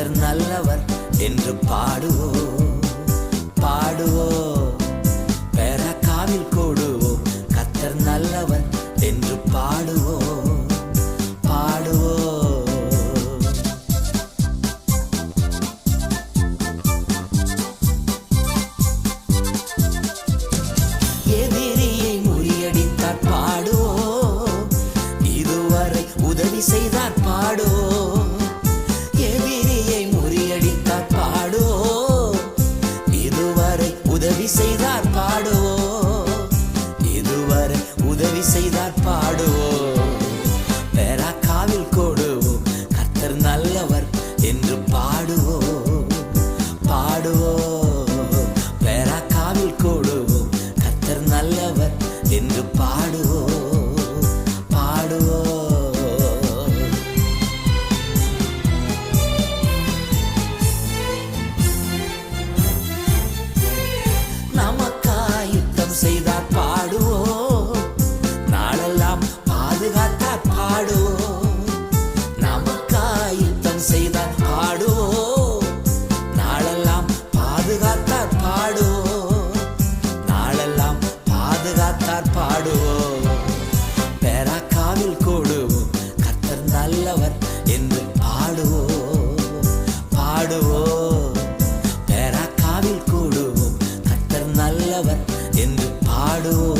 கர்த்தர் நல்லவர் என்று பாடுவோம் பாடுவோம். பெரக்காவில் கூடுவோம், கர்த்தர் நல்லவர் என்று பாடுவோம் பாடுவோம். எதிரியை முறியடித்தார் பாடுவோம், இதுவரை உதவி செய்தார் பாடுவோம். எதிரியை முறியடித்தார் பாடுவோம், இதுவரை உதவி செய்தார் பாடுவோம். இதுவரை உதவி செய்தார் பாடுவோம். பெராக்காவில் கூடுவோம், கர்த்தர் நல்லவர் என்று பாடுவோம் பாடுவோம். பெராக்காவில் கூடுவோம், கர்த்தர் நல்லவர் என்று பாடுவோம் பாடுவோம். நமக்காய் யுத்தம் செய்தார் பாடுவோம், நாளெல்லாம் பாதுகாத்தார் பாடுவோம். நமக்காய் யுத்தம் செய்தார் பாடுவோம், நாளெல்லாம் பாதுகாத்தார் பாடுவோம். நாளெல்லாம் பாதுகாத்தார் பாடுவோம். பெராக்காவில் கூடுவோம், கர்த்தர் நல்லவர் என்று பாடுவோம் பாடுவோம். பெராக்காவில் கூடுவோம், கர்த்தர் நல்லவர் என்று பாடுவோம்